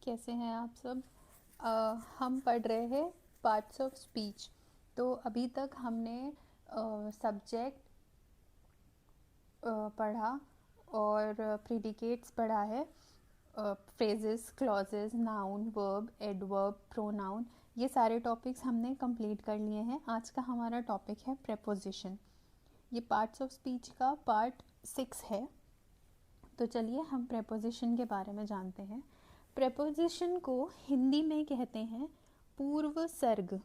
कैसे हैं आप सब। हम पढ़ रहे हैं पार्ट्स ऑफ स्पीच। तो अभी तक हमने सब्जेक्ट पढ़ा और प्रीडिकेट्स पढ़ा है, phrases, clauses, noun, verb, adverb, pronoun. ये सारे टॉपिक्स हमने कंप्लीट कर लिए हैं। आज का हमारा टॉपिक है प्रेपोजिशन। ये पार्ट्स ऑफ स्पीच का पार्ट 6 है। तो चलिए हम प्रेपोजिशन के बारे में जानते हैं। प्रेपोजिशन को हिंदी में कहते हैं पूर्व सर्ग।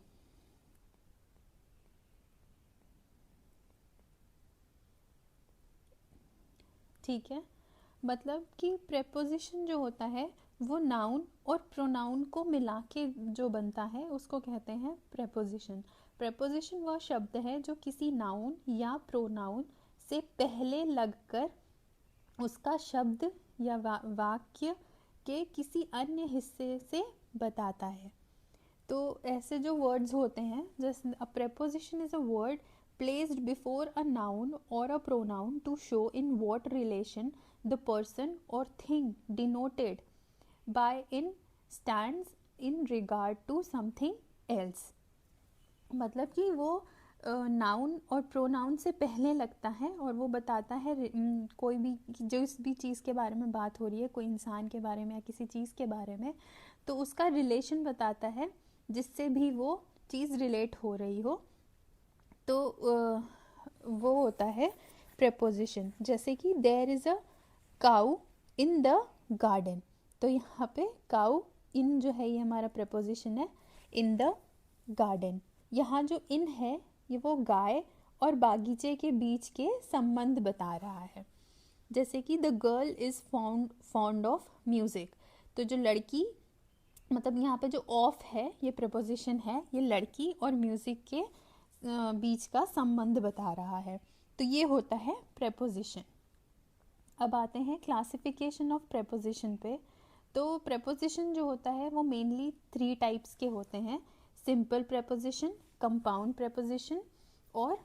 ठीक है, मतलब कि प्रेपोजिशन जो होता है वो नाउन और प्रोनाउन को मिला के जो बनता है उसको कहते हैं प्रेपोजिशन। प्रेपोजिशन वह शब्द है जो किसी नाउन या प्रोनाउन से पहले लगकर उसका शब्द या वाक्य के किसी अन्य हिस्से से बताता है। तो ऐसे जो वर्ड्स होते हैं, जैसे a preposition is a word placed before a noun or a pronoun to show in what relation the person or thing denoted by in stands in regard to something else। मतलब कि वो noun और pronoun से पहले लगता है और वो बताता है कोई भी जिस भी चीज़ के बारे में बात हो रही है, कोई इंसान के बारे में या किसी चीज़ के बारे में, तो उसका रिलेशन बताता है जिससे भी वो चीज़ रिलेट हो रही हो। तो वो होता है प्रेपोजिशन। जैसे कि there is a cow in the garden, तो यहाँ पे काऊ इन जो है ये हमारा प्रेपोजिशन है, इन द गार्डन। यहाँ जो इन है ये वो गाय और बागीचे के बीच के संबंध बता रहा है। जैसे कि the girl is fond of music, तो जो लड़की, मतलब यहाँ पे जो ऑफ है ये प्रेपोजिशन है, ये लड़की और म्यूज़िक के बीच का संबंध बता रहा है। तो ये होता है प्रेपोजिशन। अब आते हैं क्लासिफिकेशन ऑफ प्रेपोजिशन पे। तो प्रेपोजिशन जो होता है वो मेनली 3 टाइप्स के होते हैं: सिंपल प्रेपोजिशन, कंपाउंड प्रेपोजिशन और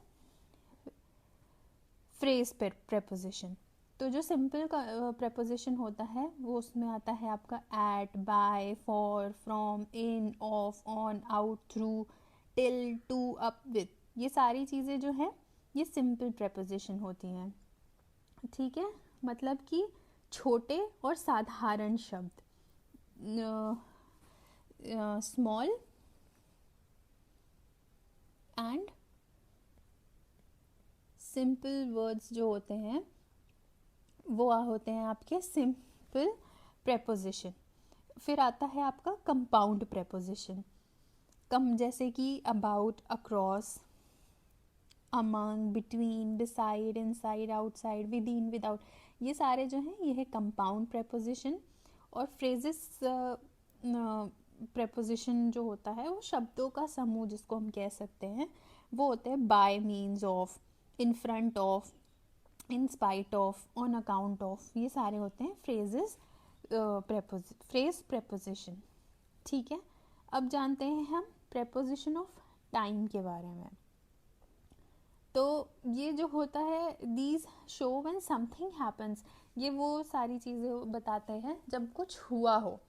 फ्रेज प्रेपोजिशन। तो जो सिंपल का प्रेपोजिशन होता है वो उसमें आता है आपका at, by, for, from, in, of, on, out, through, till, to, up, with. ये सारी चीज़ें जो हैं ये सिंपल प्रेपोजिशन होती हैं। ठीक है, मतलब कि छोटे और साधारण शब्द, स्मॉल एंड सिंपल वर्ड्स जो होते हैं वो होते हैं आपके सिंपल प्रेपोजिशन। फिर आता है आपका कंपाउंड प्रेपोजिशन। जैसे कि about, across, among, between, beside, inside, outside, with in, without, ये सारे जो हैं ये है कंपाउंड प्रेपोजिशन। और फ्रेजेस प्रेपोजिशन जो होता है वो शब्दों का समूह जिसको हम कह सकते हैं, वो होते हैं bye means of, in front of, in spite of, on account of. ये सारे होते हैं फ्रेजेस फ्रेज प्रेपोजिशन। ठीक है, अब जानते हैं हम प्रेपोजिशन ऑफ टाइम के बारे में। तो ये जो होता है, these show when something happens, ये वो सारी चीज़ें बताते हैं जब कुछ हुआ हो।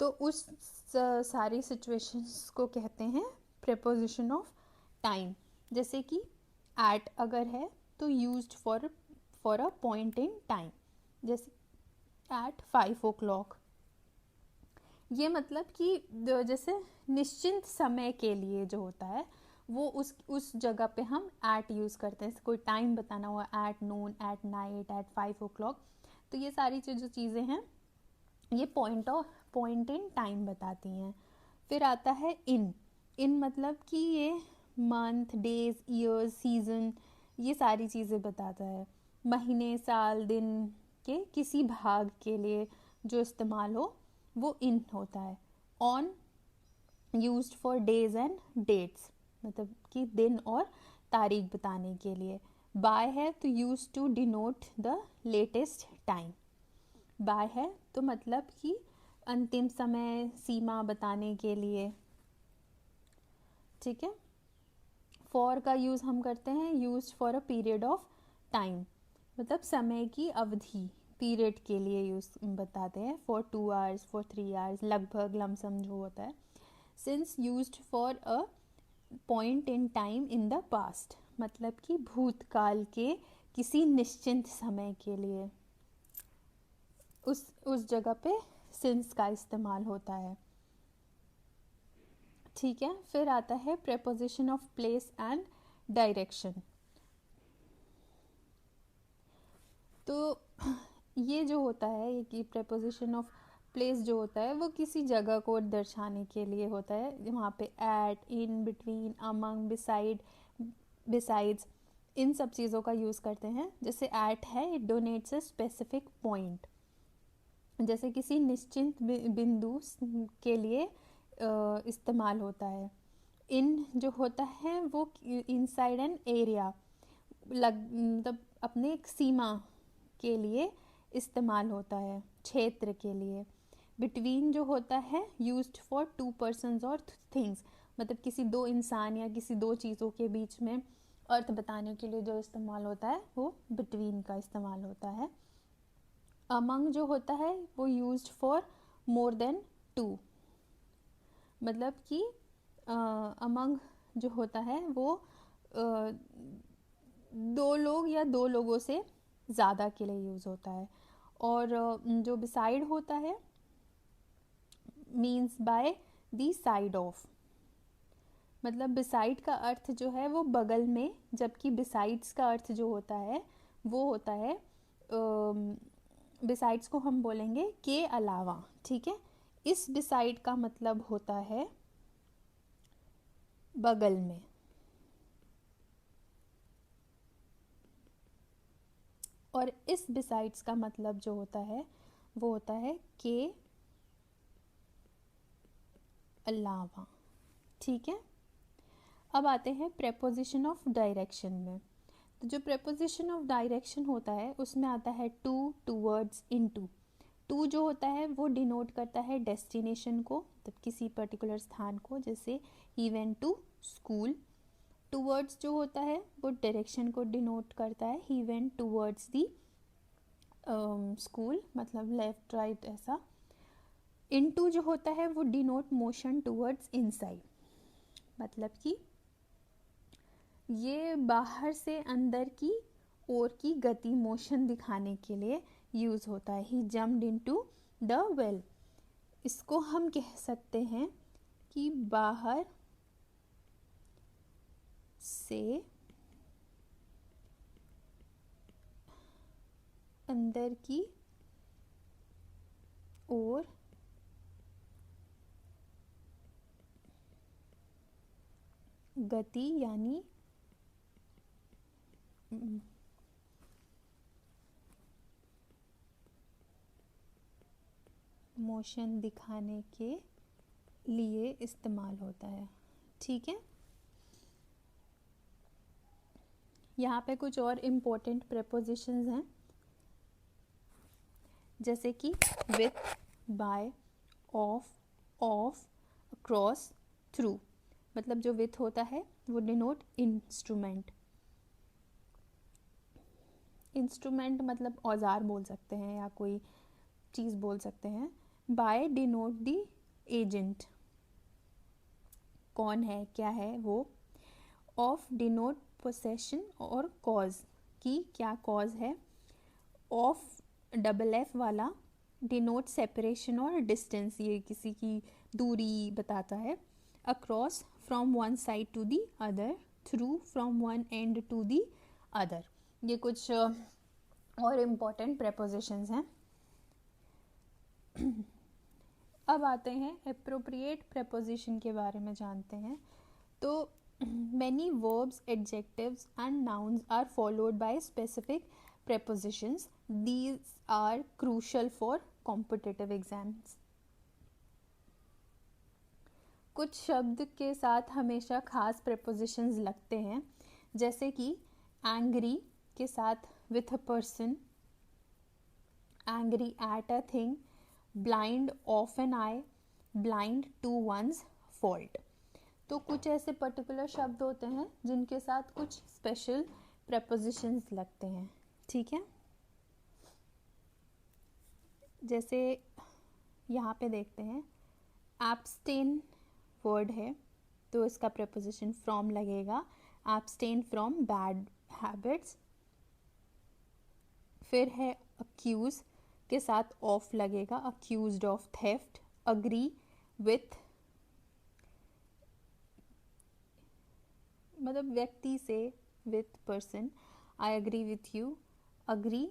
तो उस सारी सिचुएशंस को कहते हैं प्रेपोजिशन ऑफ टाइम। जैसे कि एट अगर है तो used for a point in time, जैसे एट 5 o'clock। ये मतलब कि जैसे निश्चित समय के लिए जो होता है वो उस जगह पे हम एट यूज़ करते हैं। कोई टाइम बताना हुआ, at noon, at night, at 5 o'clock। तो ये सारी जो चीज़ें हैं ये पॉइंट इन टाइम बताती हैं। फिर आता है इन मतलब कि ये मंथ, डेज, ईयर्स, सीजन, ये सारी चीज़ें बताता है। महीने, साल, दिन के किसी भाग के लिए जो इस्तेमाल हो वो इन होता है। On used for days and dates, मतलब कि दिन और तारीख बताने के लिए। बाय है तो use to denote the latest time. By है तो मतलब कि अंतिम समय, सीमा बताने के लिए। ठीक है, फॉर का यूज़ हम करते हैं use for a period of time, मतलब समय की अवधि, पीरियड के लिए यूज बताते हैं, फॉर 2 आवर्स, फॉर 3 आवर्स, लगभग, लमसम जो होता है. Since used for a point in time in the past, मतलब कि भूतकाल के किसी निश्चित समय के लिए उस जगह पे सिंस का इस्तेमाल होता है. ठीक है. फिर आता है preposition of place and direction. तो ये जो होता है, ये कि प्रेपोजिशन ऑफ प्लेस जो होता है वो किसी जगह को दर्शाने के लिए होता है. वहाँ पे at, in, between, among, beside, besides, इन सब चीज़ों का यूज़ करते हैं. जैसे एट है, it denotes a specific point, जैसे किसी निश्चित बिंदु के लिए इस्तेमाल होता है. इन जो होता है वो इनसाइड एन एरिया, मतलब अपने एक सीमा के लिए इस्तेमाल होता है, क्षेत्र के लिए. बिटवीन जो होता है यूज्ड फॉर 2 पर्सन्स और थिंग्स, मतलब किसी 2 इंसान या किसी 2 चीज़ों के बीच में अर्थ बताने के लिए जो इस्तेमाल होता है वो बिटवीन का इस्तेमाल होता है. अमंग जो होता है वो यूज्ड फॉर मोर देन 2, मतलब कि अमंग जो होता है वो 2 लोग या 2 लोगों से ज़्यादा के लिए यूज़ होता है. और जो बिसाइड होता है means by the side of, मतलब बिसाइड का अर्थ जो है वो बगल में, जबकि बिसाइड्स का अर्थ जो होता है वो होता है बिसाइड्स को हम बोलेंगे के अलावा. ठीक है. इस बिसाइड का मतलब होता है बगल में. और इस बिसाइड्स का मतलब जो होता है वो होता है के अलावा. ठीक है. अब आते हैं प्रेपोजिशन ऑफ डायरेक्शन में. तो जो प्रेपोजिशन ऑफ डायरेक्शन होता है उसमें आता है टू, टूवर्ड्स, इनटू. टू जो होता है वो डिनोट करता है डेस्टिनेशन को, मतलब किसी पर्टिकुलर स्थान को, जैसे he went to school. Towards जो होता है वो डायरेक्शन को डिनोट करता है, he went towards the school, मतलब लेफ्ट राइट ऐसा. इनटू जो होता है वो डिनोट मोशन टूवर्ड्स इनसाइड, मतलब कि ये बाहर से अंदर की ओर की गति, मोशन दिखाने के लिए यूज़ होता है. ही जम्प्ड इनटू द वेल. इसको हम कह सकते हैं कि बाहर से अंदर की ओर गति यानी मोशन दिखाने के लिए इस्तेमाल होता है. ठीक है. यहाँ पे कुछ और इम्पोर्टेंट प्रेपोजिशंस हैं, जैसे कि with, by, of, across, through. मतलब जो विथ होता है वो डिनोट इंस्ट्रूमेंट. इंस्ट्रूमेंट मतलब औजार बोल सकते हैं या कोई चीज़ बोल सकते हैं. बाय डिनोट दी एजेंट, कौन है, क्या है वो. ऑफ डिनोट पोसेशन और कॉज, की क्या कॉज है. ऑफ डबल एफ वाला डिनोट सेपरेशन और डिस्टेंस, ये किसी की दूरी बताता है. Across from one side to the other. Through from one end to the other. ये कुछ और इम्पोर्टेंट प्रेपोजिशंस हैं. अब आते हैं एप्रोप्रिएट प्रेपोजिशन के बारे में जानते हैं. तो many verbs, adjectives and nouns are followed by specific prepositions. These are crucial for competitive exams. कुछ शब्द के साथ हमेशा खास prepositions लगते हैं, जैसे कि angry के साथ with a person, angry at a thing, blind of an eye, blind to one's fault. तो कुछ ऐसे पर्टिकुलर शब्द होते हैं जिनके साथ कुछ स्पेशल प्रेपोजिशंस लगते हैं. ठीक है. जैसे यहाँ पे देखते हैं, एब्सटेन वर्ड है तो इसका प्रेपोजिशन फ्रॉम लगेगा, एब्सटेन फ्रॉम बैड हैबिट्स। फिर है अक्यूज के साथ ऑफ लगेगा, accused of theft. Agree with, मतलब व्यक्ति से, with person, I agree with you. Agree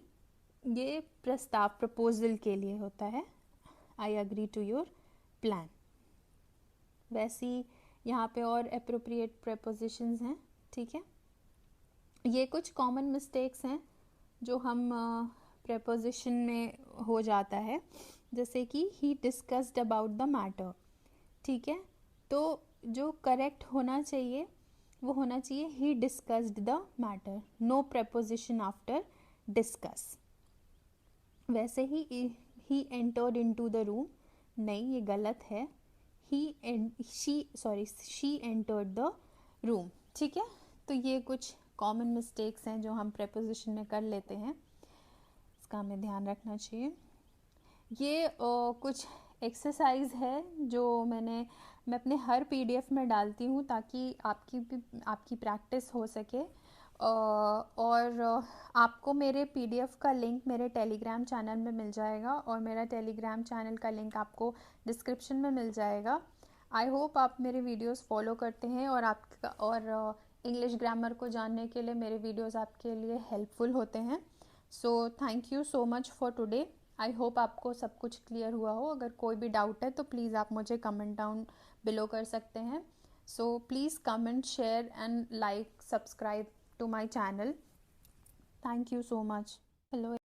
ये प्रस्ताव, प्रपोजल के लिए होता है, I agree to your plan. वैसे ही यहाँ पे और अप्रोप्रिएट प्रेपोजिशंस हैं, ठीक है। ये कुछ कॉमन मिस्टेक्स हैं जो हम प्रेपोजिशन में हो जाता है, जैसे कि ही डिस्कस्ड अबाउट द मैटर, ठीक है। तो जो करेक्ट होना चाहिए वो होना चाहिए ही discussed the matter, no preposition after discuss. वैसे ही एंटर्ड इनटू द रूम, नहीं ये गलत है, शी एंटर्ड द रूम, ठीक है। तो ये कुछ कॉमन मिस्टेक्स हैं जो हम प्रेपोजिशन में कर लेते हैं, इसका हमें ध्यान रखना चाहिए। ये कुछ एक्सरसाइज है जो मैं अपने हर पीडीएफ में डालती हूँ ताकि आपकी प्रैक्टिस हो सके। और आपको मेरे पीडीएफ का लिंक मेरे टेलीग्राम चैनल में मिल जाएगा और मेरा टेलीग्राम चैनल का लिंक आपको डिस्क्रिप्शन में मिल जाएगा। आई होप आप मेरे वीडियोस फॉलो करते हैं और इंग्लिश ग्रामर को जानने के लिए मेरे वीडियोस आपके लिए हेल्पफुल होते हैं। So thank you so much for today. I hope आपको सब कुछ क्लियर हुआ हो। अगर कोई भी डाउट है तो प्लीज़ आप मुझे कमेंट डाउन बिलो कर सकते हैं। So please comment, share and like, subscribe to my channel. Thank you so much. Hello.